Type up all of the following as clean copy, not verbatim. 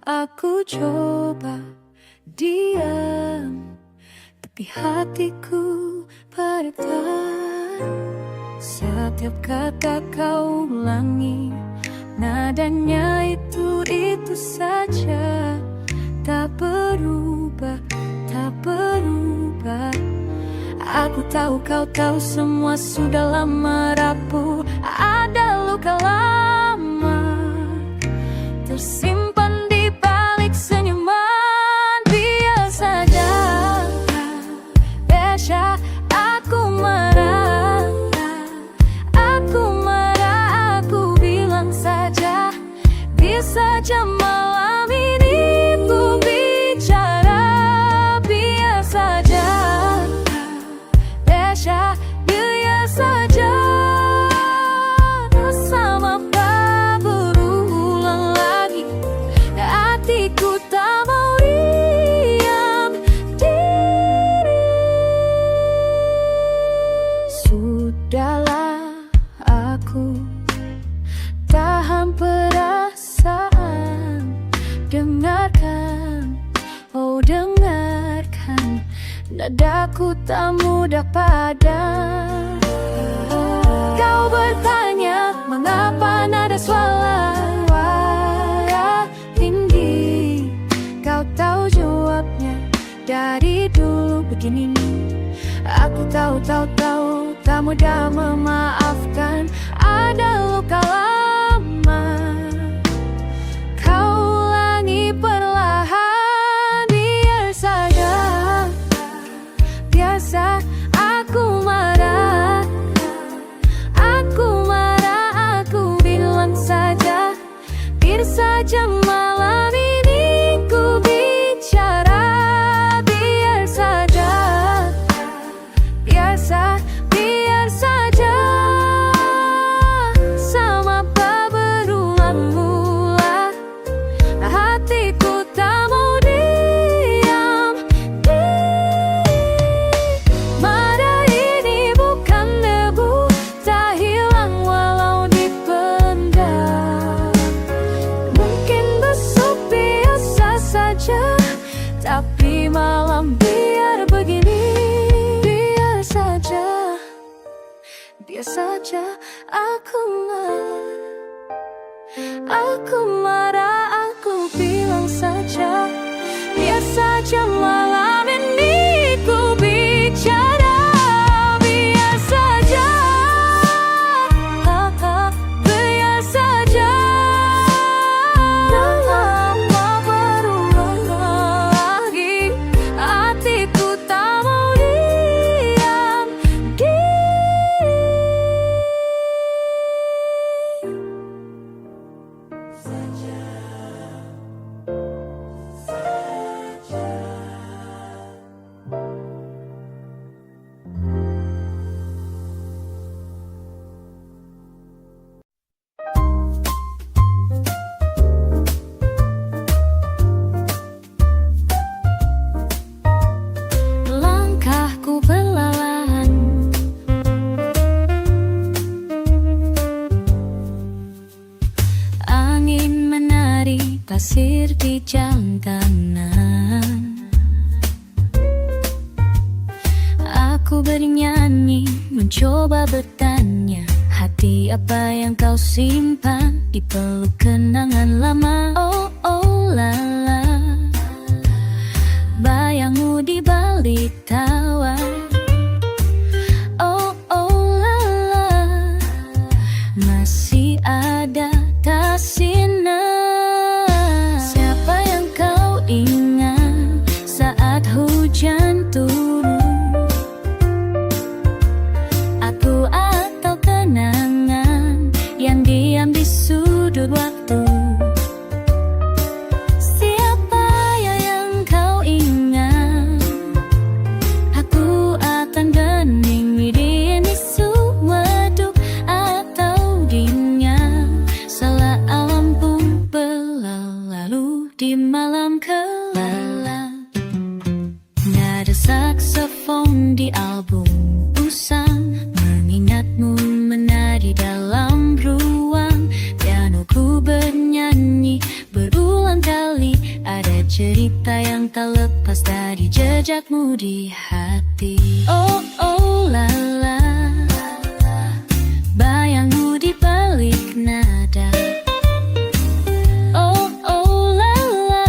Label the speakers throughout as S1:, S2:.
S1: Aku coba diam, tapi hatiku berdetak. Setiap kata kau ulangi, nadanya itu saja. Tak berubah, tak berubah. Aku tahu kau tahu semua sudah lama rapuh. Ada luka lama tersimpan di balik senyuman. Biar saja, Besha, aku marah. Aku marah, aku bilang saja. Biar saja malam ini ku bicara. Biar saja, Besha, biar saja. Sama apa berulang lagi, hatiku tak mau diam diri. Sudahlah, aku tahan perasaan. Dengarkan, oh dengarkan, nadaku tak mudah padam. Kau bertanya mengapa nada suara tinggi. Kau tahu jawabnya dari dulu begini. Aku tahu tak mudah memaafkan. Ada luka lama kau ulangi perlahan. Biar saja, biasa aku marah. Aku marah, aku bilang saja. Biar saja malam ini ku bicara. Biar saja, biasa, biar saja. Sama apa berulang-ulang, hatiku tak mau diam diri. Marah ini bukan debu, tak hilang walau dipendam. Mungkin besok biasa saja, tapi malam biar begini. Biar saja, biar saja aku marah, aku bilang saja. Biar saja malam ini ku bicara. Biar saja, biar saja. Tak lama berulang lagi, hatiku tak mau diam diri. Langkahku perlahan, angin menari pasir di jam tangan. Aku bernyanyi, mencoba bertanya, hati apa yang kau simpan di peluk kenangan lama. Oh oh lala, bayangmu di balik tawa. Oh oh lala, masih ada tak sinar. Siapa yang kau ingat saat hujan turun? Aku atau kenangan yang diam di sudut waktu? cerita yang tak lepas dari jejakmu di hati. Oh oh la la, bayangmu di balik nada. Oh oh la la,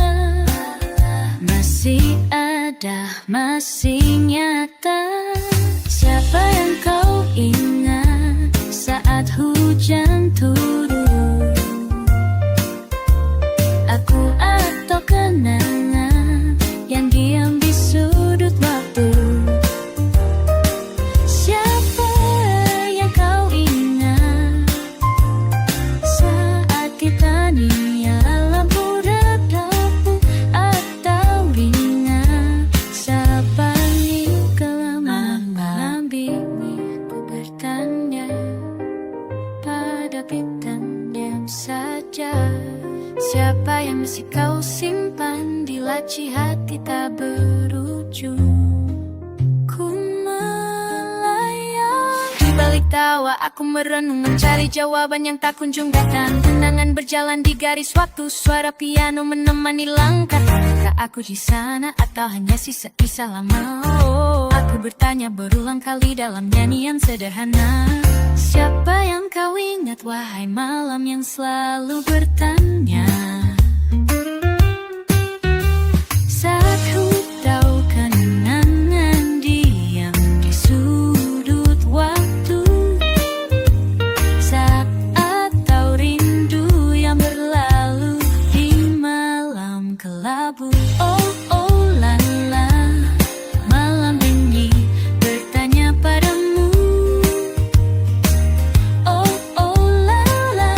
S1: masih ada, masih nyata. Siapa yang kau ingat saat hujan turun? Aku atau kenangan yang diam di sudut waktu? Siapa yang kau ingat saat kita niat lampu redapu atau ringan sabani kelamaan malam bingit? Ku bertanya pada bintang diam saja. Siapa yang masih kau simpan di laci hati tak berujung? Ku melayang di balik tawa, aku merenung mencari jawaban yang tak kunjung datang. Kenangan berjalan di garis waktu, suara piano menemani langkah. Apakah aku di sana atau hanya sisa kisah lama? Oh, aku bertanya berulang kali dalam nyanyian sederhana. Siapa yang kau ingat, wahai malam yang selalu bertanya? Saat ku tahu kenangan diam di sudut waktu, saat atau rindu yang berlalu di malam kelabu. Oh oh la la, malam ini bertanya padamu. Oh oh la la,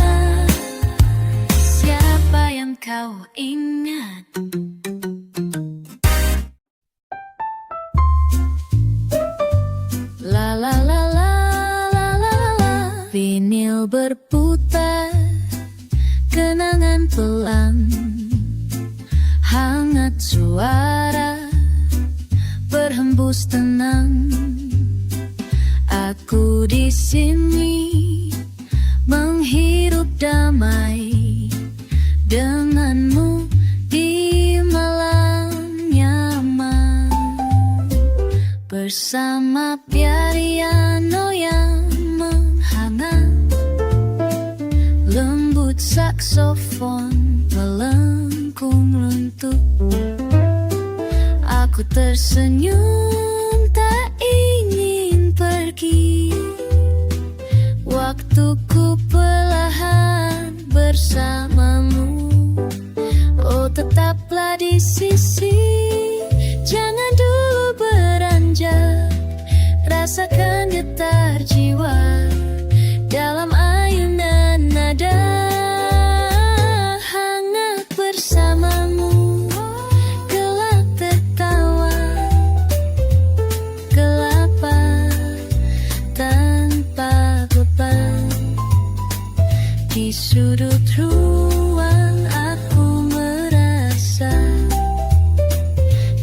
S1: siapa yang kau ingat? La la la la la la la, vinil berputar, kenangan pelan, hangat suara berhembus tenang. Aku di sini menghirup damai denganmu di malam nyaman, bersama piano yang menghangat, lembut saksofon melengkung runtuh. Aku tersenyum tak ingin pergi, waktuku perlahan bersamamu. Oh tetaplah di sisi, jangan dulu beranjak. Rasakan getar jiwa dalam ayunan nada. Hangat bersamamu, gelap tertawa, gelapah tanpa beban. Di sudut ruang aku merasa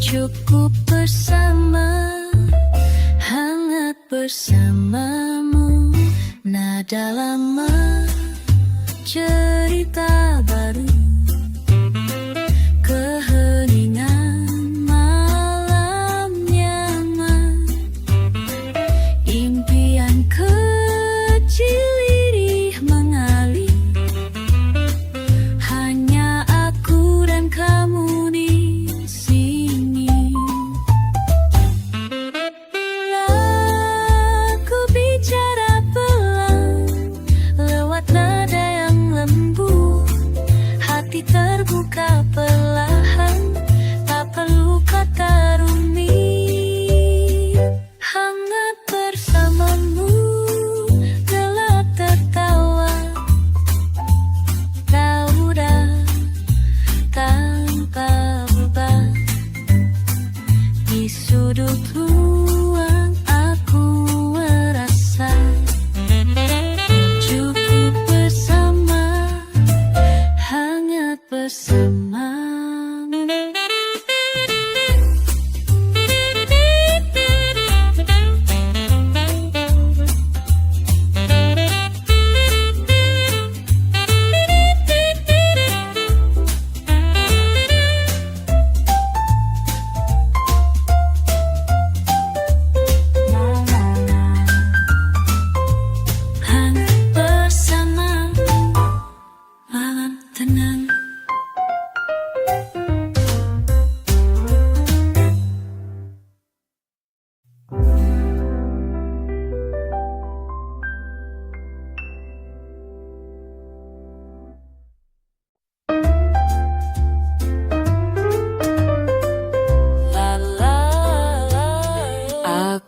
S1: cukup bersama, hangat bersamamu. Nada lama, cerita baru, keheningan malam nyaman, impian kecil lirih mengalir. Hanya aku dan kamu di sini. Aku bicara pelan lewat nada yang lembut, hati terbuka perlahan, tak perlu kata rumit. Hangat bersamamu, gelap tertawa, udah tanpa beban. Di sudut ruang aku merasa cukup bersama, hangat bersamamu.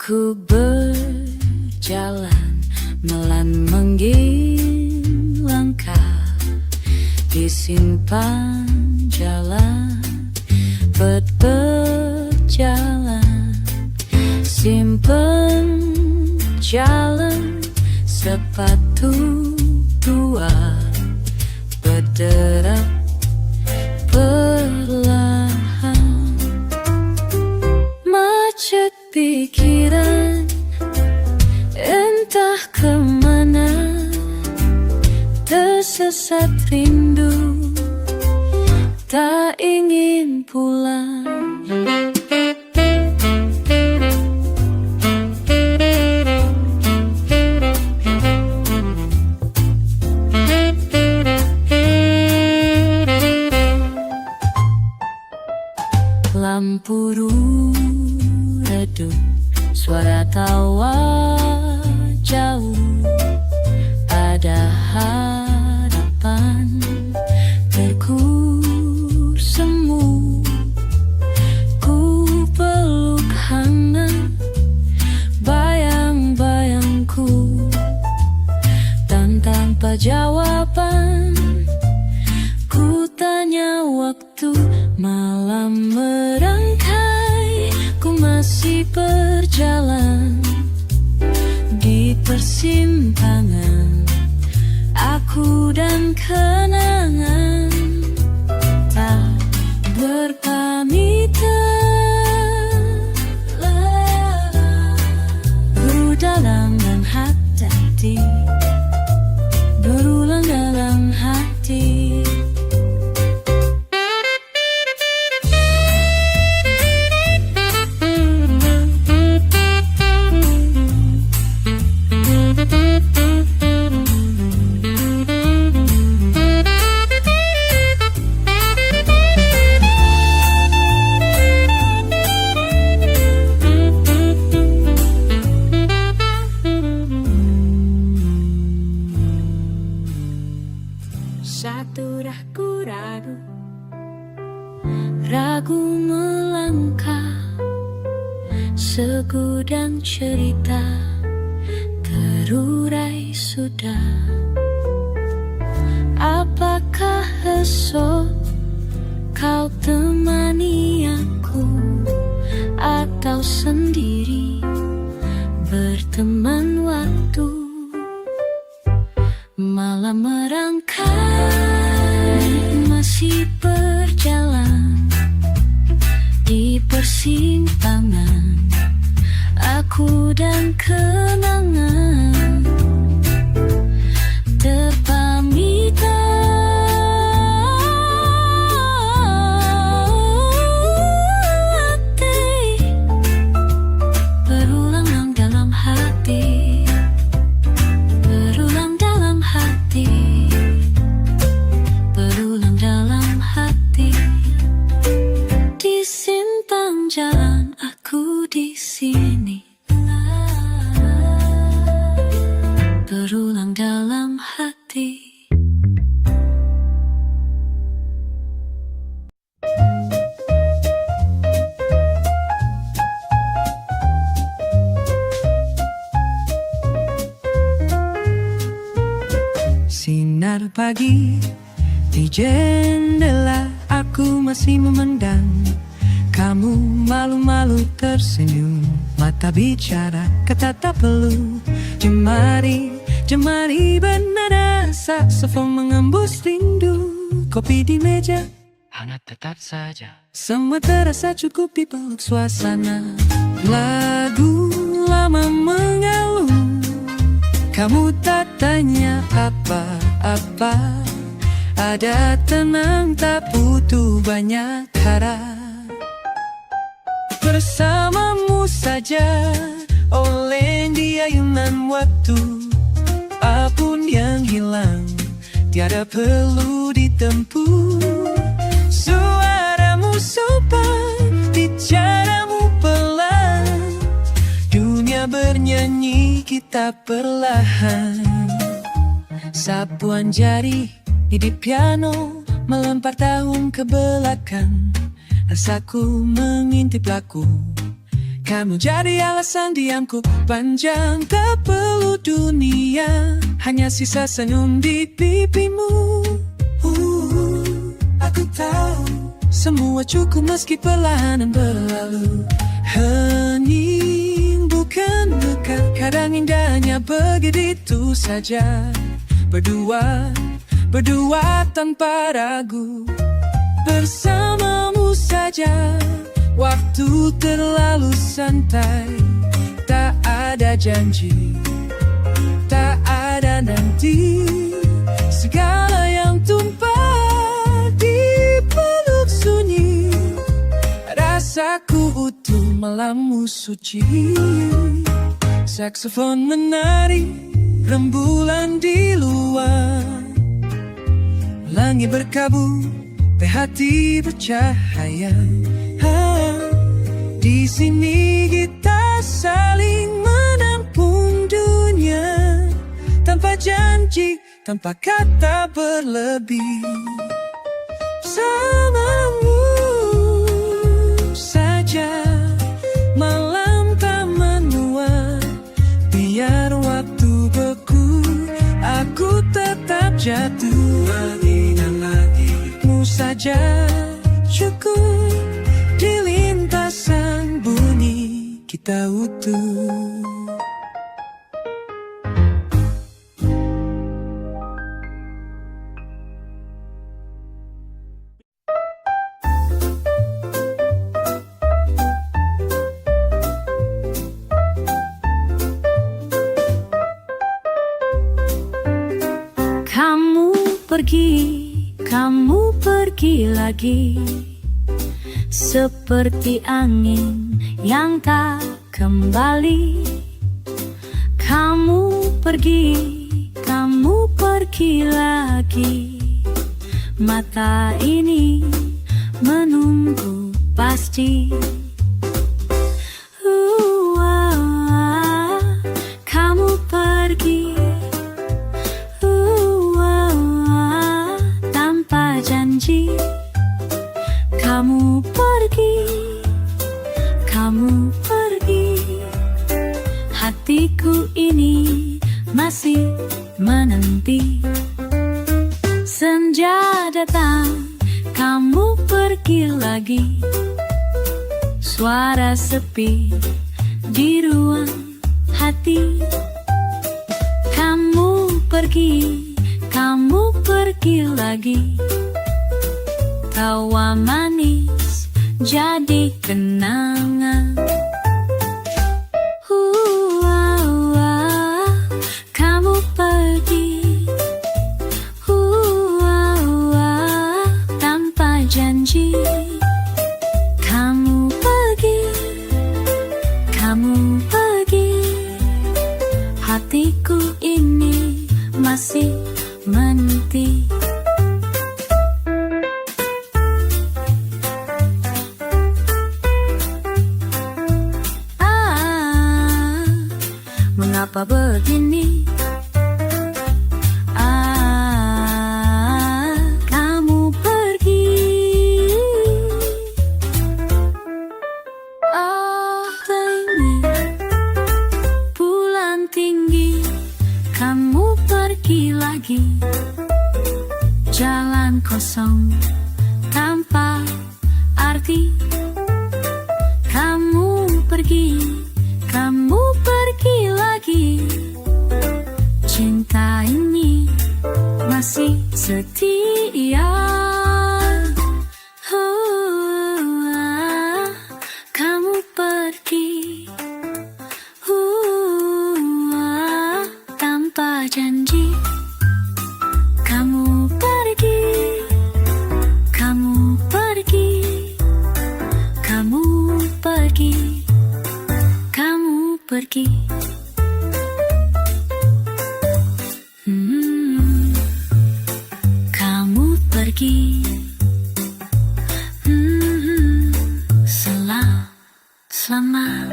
S1: Aku berjalan melan menggil langkah di simpang jalan, berjalan simpan jalan, sepatu tua berderap perlahan, macet pikiran entah kemana, tersesat rindu tak ingin pulang. Lampu redup, suara tawa jauh, ada harapan terkursemu. Ku peluk hangat bayang-bayangku, dan tanpa jawaban ku tanya waktu. Malam merangkai, ku masih berjalan di persimpangan, aku dan kenangan tak berpamitan. Berulang dalam hati, berulang dalam hati. Satu ragu melangkah, segudang cerita terurai sudah. Apakah esok kau temani aku, atau sendiri berteman waktu? Malam merangkai, masih berjalan di persimpangan, aku dan kenangan terpamitan. Berulang dalam hati, berulang dalam hati, berulang dalam hati. Di simpang jalan, aku di sini, berulang dalam hati.
S2: Sinar pagi di jendela, aku masih memandang kamu malu-malu tersenyum, mata bicara, kata tak perlu. Jemari bernada saksofon mengembus rindu. Kopi di meja hangat tetap saja, semua terasa cukup di peluk suasana. Lagu lama mengalun, kamu tak tanya apa-apa, ada tenang tak butuh banyak harap. Bersamamu saja, oleh di ayunan waktu. Apapun yang hilang, tiada perlu ditempuh. Suaramu sopan, bicaramu pelan, dunia bernyanyi, kita perlahan. Sapuan jari di piano melempar tahun ke belakang, rasaku mengintip laku Kamu jadi alasan diamku panjang, tak perlu dunia, hanya sisa senyum di pipimu. Aku tahu semua cukup meski perlahan berlalu. Hening bukan dekat, kadang indahnya begitu saja. Berdua tanpa ragu, bersamamu saja. Waktu terlalu santai, tak ada janji, tak ada nanti. Segala yang tumpah di peluk sunyi, rasaku utuh malammu suci. Saksofon menari, rembulan di luar, langit berkabut, hati bercahaya. Di sini kita saling menampung dunia, tanpa janji, tanpa kata berlebih. Bersamamu saja, malam tak menua. Biar waktu beku, aku tetap jatuh lagi dan lagi. Saja cukup, di lintasan bunyi kita utuh.
S1: Kamu pergi lagi, seperti angin yang tak kembali. Kamu pergi lagi. Mata ini menunggu pasti. Kamu pergi tanpa janji. Kamu pergi, hatiku ini masih menanti. Senja datang, kamu pergi lagi. Suara sepi di ruang hati. Kamu pergi lagi. Tawa manis jadi kenangan. Kamu pergi tanpa janji. Kamu pergi, hatiku ini masih menanti. Mengapa begini? Kamu pergi. Langit bulan tinggi, kamu pergi lagi. Jalan kosong tanpa arti. Kamu pergi lagi. Cinta ini masih setia. Kamu pergi tanpa janji. Kamu pergi. Kamu pergi. Selamat.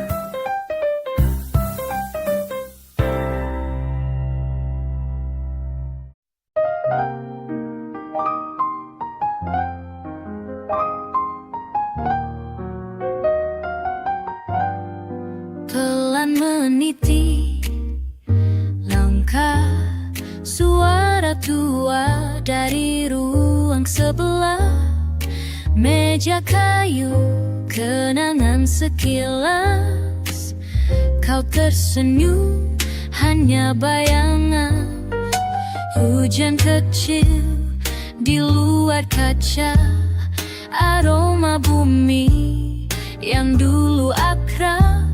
S1: tua dari ruang sebelah. Meja kayu, kenangan sekilas. Kau tersenyum, hanya bayangan. Hujan kecil di luar kaca. Aroma bumi yang dulu akrab.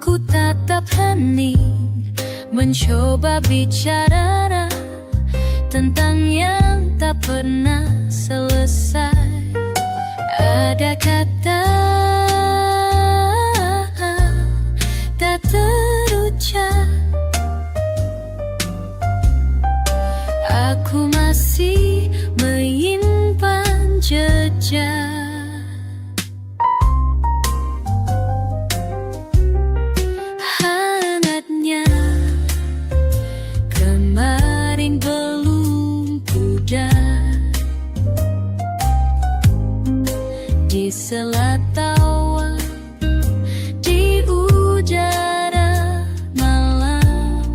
S1: Ku tatap hening, mencoba bicara tentang yang tak pernah selesai. Ada kata tak terucap. Aku masih menyimpan jejak. Hangatnya kemarin belum pudar. Di sela tawa, di udara malam.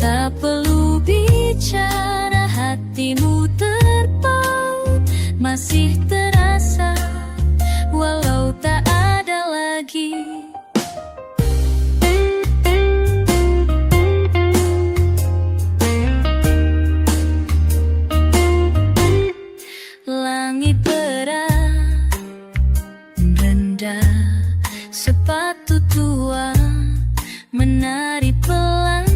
S1: Tak perlu bicara, hatimu terpaut. Masih terasa, walau tak ada lagi. Langit berat, rendah, sepatu tua menari pelan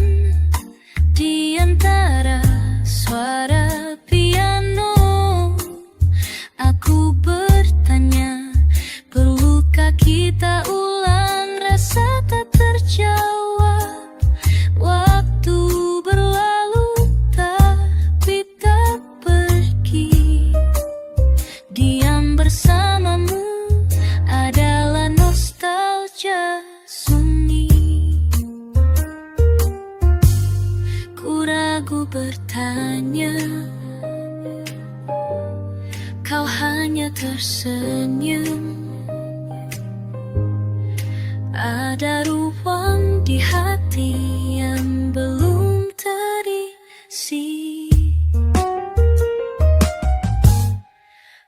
S1: di antara suara piano. Aku bertanya, perlukah kita ulang? Rasa tak terjawab. Waktu berlalu tapi tak pergi. Diam bersamamu adalah nostalgia sunyi. Ku ragu bertanya, kau hanya tersenyum. Ada ruang di hati yang belum terisi.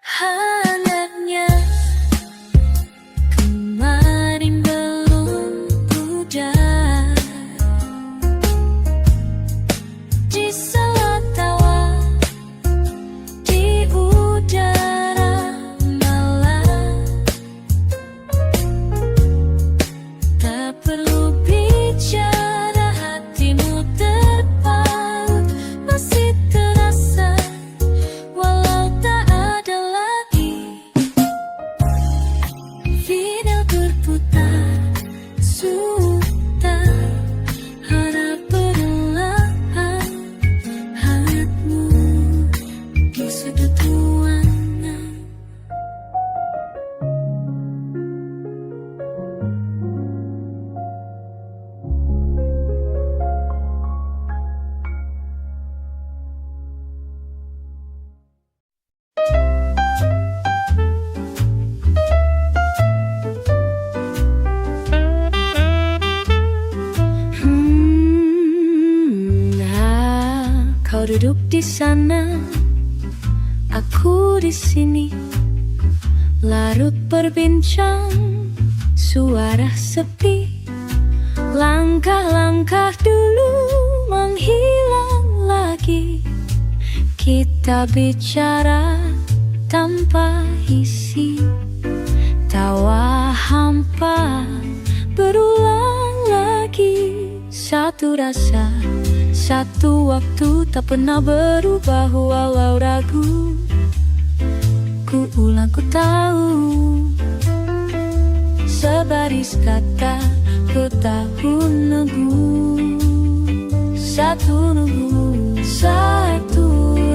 S1: Hangatnya kemarin belum pudar. Di sela tawa, di udara malam. Tak perlu bicara, hatimu terpaut. Masih terasa, walau tak ada lagi. Video berputar, sudah harap perlahan. Hangatmu di sudut ruangan. Kau duduk di sana, aku di sini, larut berbincang, suara sepi. Langkah-langkah dulu menghilang lagi. Kita bicara tanpa isi, tawa hampa berulang lagi. Satu rasa, satu waktu tak pernah berubah walau ragu. Ku ulang, ku tahu, sebaris kata ku tahu nunggu. Satu nunggu, satu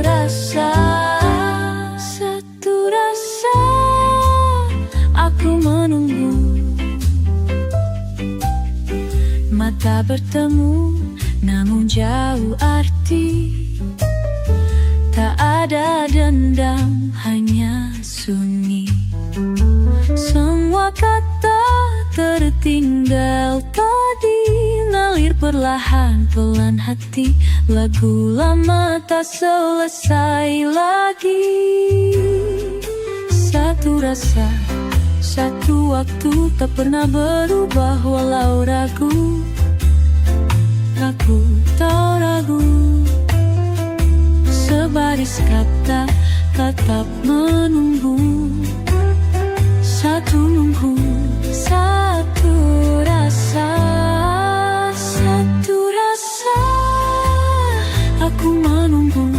S1: rasa, satu rasa. Aku menunggu, mata bertemu namun jauh arti. Tak ada dendam, hanya sunyi. Semua kata tertinggal tadi, ngalir perlahan pelan hati. Lagu lama tak selesai lagi. Satu rasa, satu waktu tak pernah berubah walau ragu. Aku tak ragu. Sebaris kata tetap menunggu. Satu nunggu, satu rasa, satu rasa. Aku menunggu.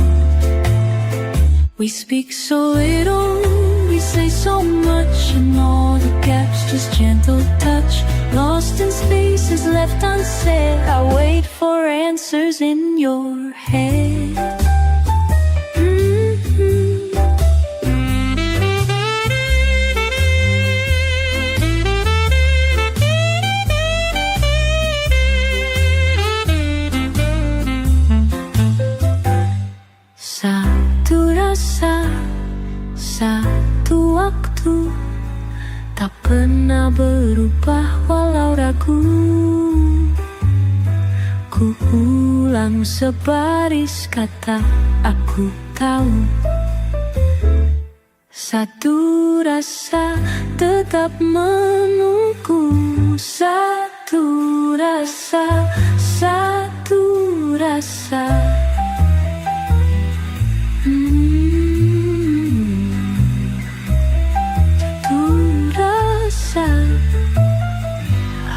S1: We speak so little, we say so much, and all the gaps just gentle touch. Lost in spaces left unsaid. I wait for answers in your head. Satu rasa, satu waktu tak pernah berubah walau ragu. Ku ulang sebaris kata aku tahu. Satu rasa tetap menunggu. Satu rasa, satu rasa.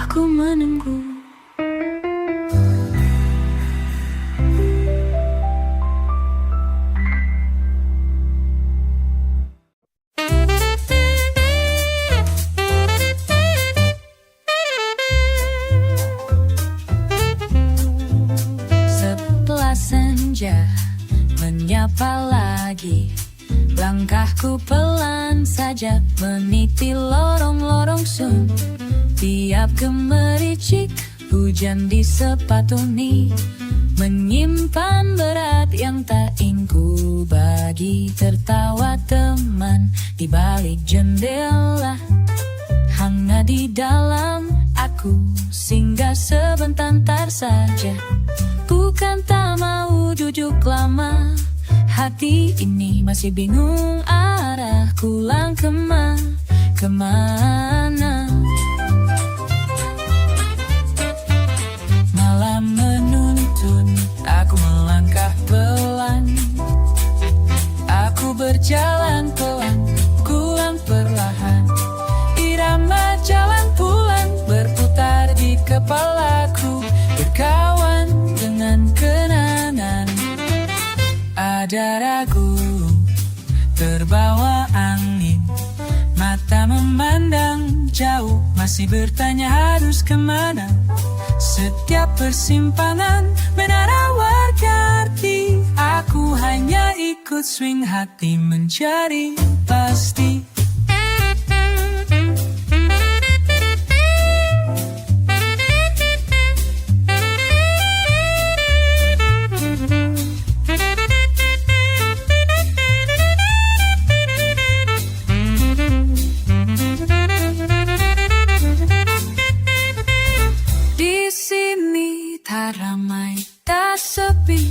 S1: Aku menunggu. Setelah senja menyapa lagi, langkahku pelan saja meniti lorong-lorong sun. Tiap gemericik hujan di sepatu ni menyimpan berat yang tak ingin ku bagi. Tertawa teman di balik jendela, hangat di dalam aku singgah sebentar saja. Bukan tak mau duduk lama, hati ini masih bingung arah pulang kemana. Malam menuntun aku melangkah pelan. Aku berjalan pelan, pulang perlahan. Irama jalan pulang berputar di kepalaku, berkawan dengan kenangan. Ada ragu, terbawa angin, mata memandang jauh, masih bertanya harus kemana. Setiap persimpangan menarawar arti. Aku hanya ikut swing hati mencari pasti. Ramai tak sepi,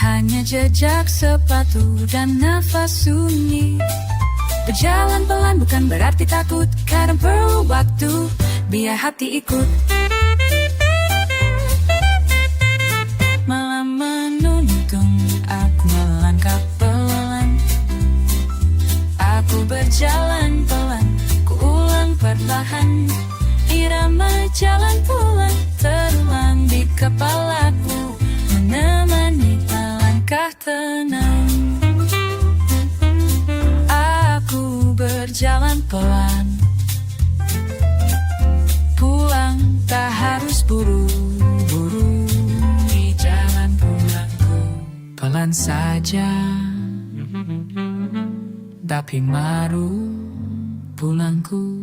S1: hanya jejak sepatu dan nafas sunyi. Berjalan pelan bukan berarti takut, kadang perlu waktu, biar hati ikut. Malam menuntun aku melangkah pelan. Aku berjalan pelan, ku ulang perlahan. Irama jalan pulang terulang di kepalaku, menemani langkah tenang. Aku berjalan pelan, pulang tak harus buru-buru. Di jalan pulangku pelan saja, tapi maru pulangku.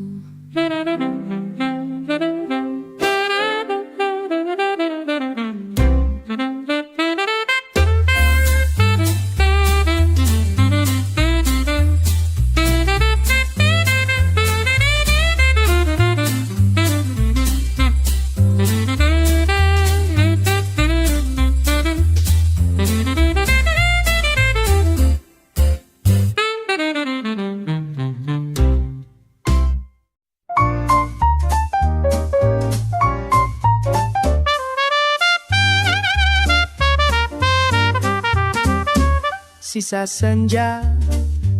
S2: sisa senja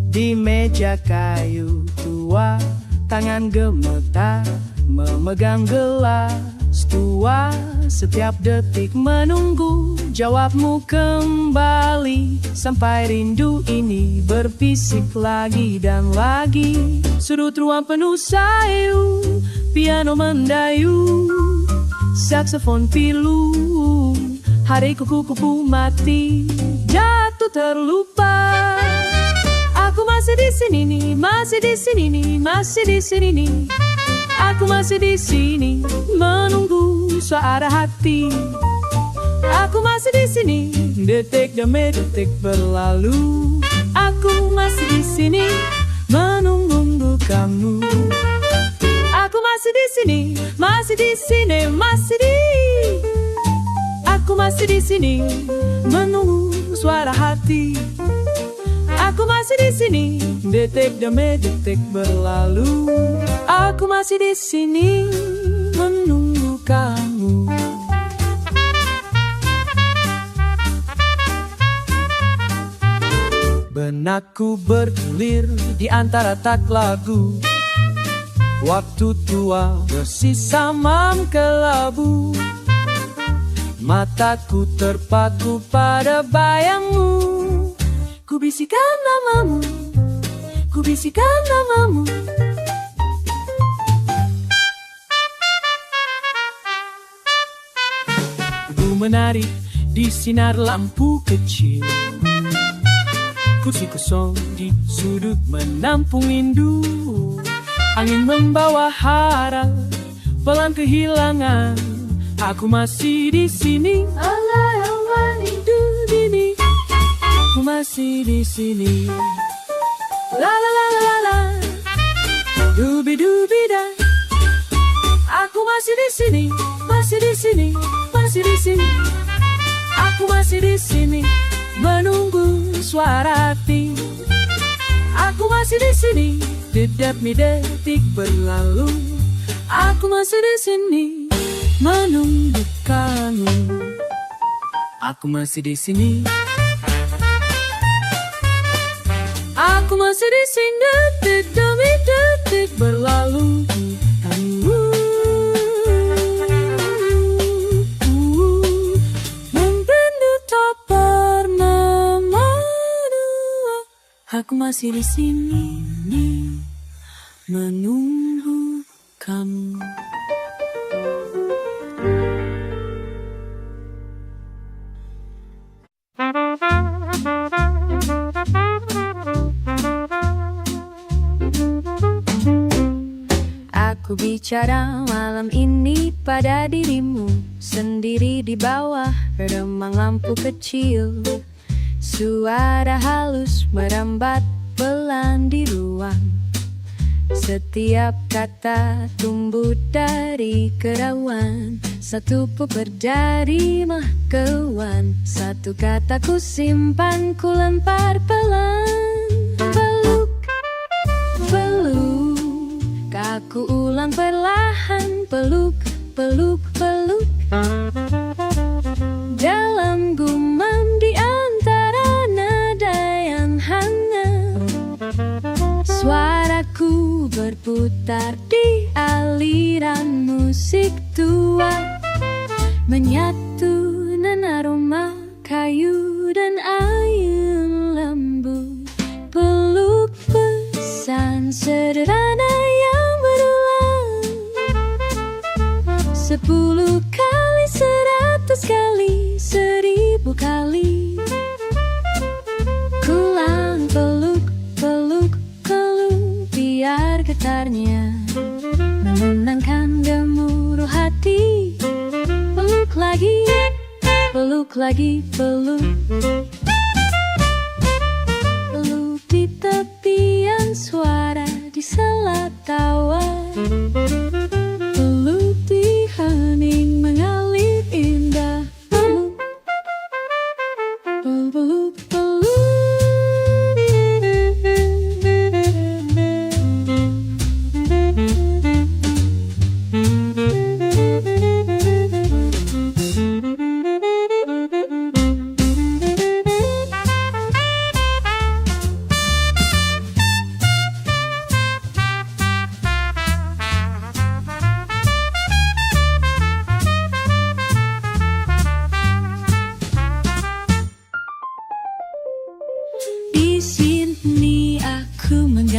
S2: di meja kayu tua. Tangan gemetar memegang gelas tua. Setiap detik menunggu jawabmu kembali. Sampai rindu ini berbisik lagi dan lagi. Sudut ruang penuh sayu, piano mendayu, saksofon pilu. Hari kupu-kupu mati, jatuh terlupa. Aku masih di sini nih, masih di sini nih, masih di sini nih. Aku masih di sini menunggu suara hati. Aku masih di sini, detik demi detik berlalu. Aku masih di sini menunggu kamu. Aku masih di sini, masih di sini, masih di. Aku masih di sini menunggu suara hati. Aku masih di sini, detik demi detik berlalu. Aku masih di sini menunggu kamu. Benakku bergulir di antara tak lagu. Waktu tua bersisa mam kelabu. Mataku terpaku pada bayangmu. Ku bisikan namamu, ku bisikan namamu. Ku menari di sinar lampu kecil. Kursi kosong di sudut menampung rindu. Angin membawa harap, pelan kehilangan. Aku masih di sini. Aku masih di sini. La la la la la. Dubi dubi da. Aku masih di sini, masih di sini, masih di sini. Aku masih di sini menunggu suara hati. Aku masih di sini, demi detik berlalu. Aku masih di sini menunggu kamu. Aku masih di sini. Aku masih di sini, detik demi detik berlalu. Mempindu tak pernah menua. Aku masih di sini menunggu kamu.
S1: Aku bicara malam ini pada dirimu, sendiri di bawah remang lampu kecil. Suara halus merambat pelan di ruang. Setiap kata tumbuh dari kerawan. Satu puper dari mahkawan. Satu kata ku simpan, ku lempar pelan. Peluk, peluk. Aku ulang perlahan. Peluk, peluk, peluk. Dalam gumam di antara nada yang hangat. Suaraku berputar di aliran musik tua. Menyatu dengan aroma kayu dan ayun lembu. Peluk pesan sederhana yang berulang 10 kali, 100 kali, 1000 kali. Kulang peluk, peluk, peluk. Biar getarnya menenangkan gemuruh hati. Peluk lagi, peluk lagi, peluk. Peluk di tepian suara, di sela tawa. Peluk di hening mengalir indah. Peluk, peluk, peluk.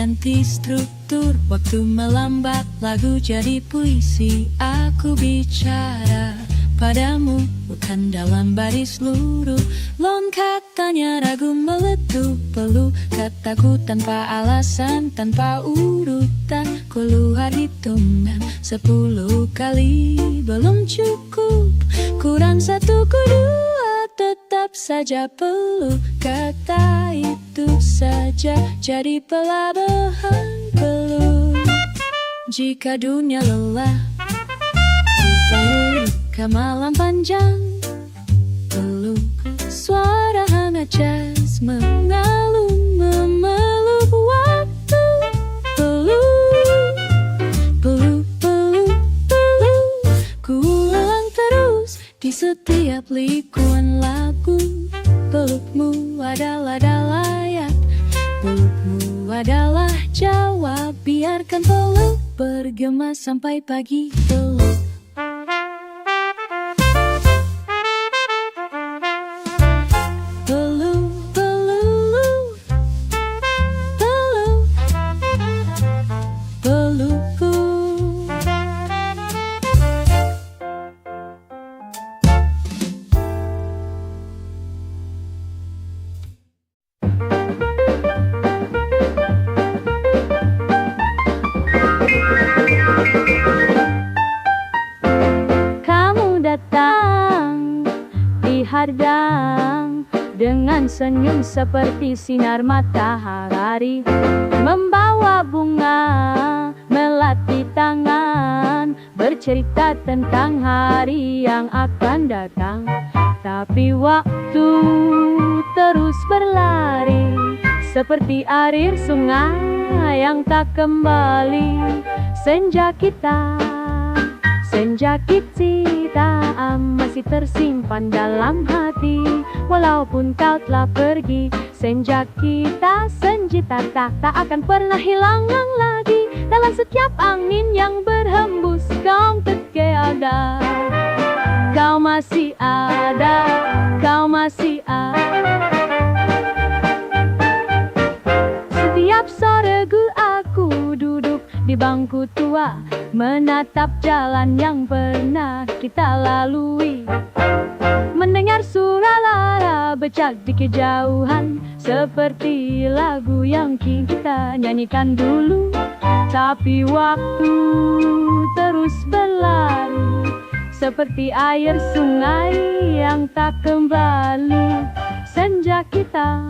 S1: ganti struktur, waktu melambat, lagu jadi puisi. Aku bicara padamu, bukan dalam baris lurus. Lonkatnya ragu meletup, peluk kataku tanpa alasan, tanpa urutan. Keluar hitungan 10 kali, belum cukup, kurang 1, kedua, tetap saja peluk. Kata itu saja jadi pelabuhan peluk. Jika dunia lelah, peluk ke malam panjang, peluk suara hangat jazz mengalun memeluk waktu. Peluk, peluk, peluk, peluk, ku ulang terus di setiap likuan lagu. Pelukmu adalah layak, pelukmu adalah jawab. Biarkan peluk bergema sampai pagi. Peluk, peluk, peluk, peluk, pelukku. Kamu datang di hadang dengan senyum seperti sinar matahari, membawa bunga melati tangan, bercerita tentang hari yang akan datang. Tapi waktu terus berlari seperti air sungai yang tak kembali. Senja kita masih tersimpan dalam hati, walaupun kau telah pergi. Senja kita, senjata tak akan pernah hilang lagi. Dalam setiap angin yang berhembus, kau tetap ada. Kau masih ada, kau masih ada. Setiap sore aku duduk di bangku tua, menatap jalan yang pernah kita lalui, mendengar suara becak di kejauhan, seperti lagu yang kita nyanyikan dulu. Tapi waktu terus berlalu seperti air sungai yang tak kembali. Senja kita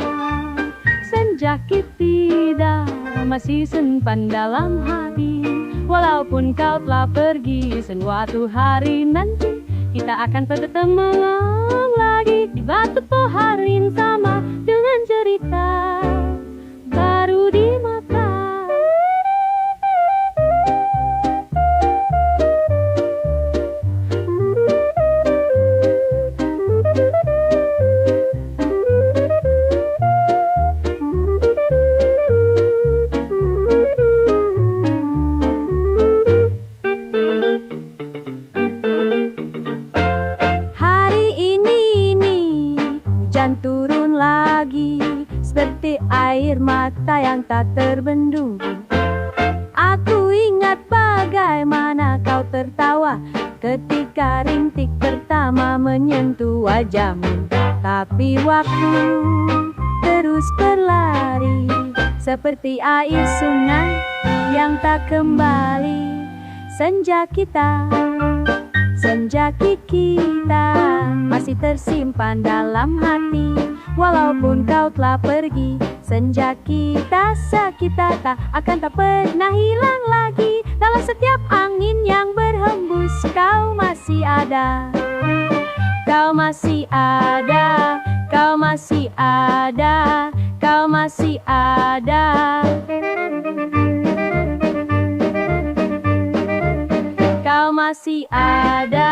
S1: tidak masih simpan dalam hati, walaupun kau telah pergi. Suatu hari nanti kita akan bertemu lagi di batu pohon sama, dengan cerita baru di mata. Turun lagi seperti air mata yang tak terbendung. Aku ingat bagaimana kau tertawa ketika rintik pertama menyentuh wajahmu. Tapi waktu terus berlari seperti air sungai yang tak kembali. Senja kita masih tersimpan dalam hati, walaupun kau telah pergi. Senja kita tak akan tak pernah hilang lagi. Dalam setiap angin yang berhembus, kau masih ada. Kau masih ada, kau masih ada, kau masih ada. Kau masih ada.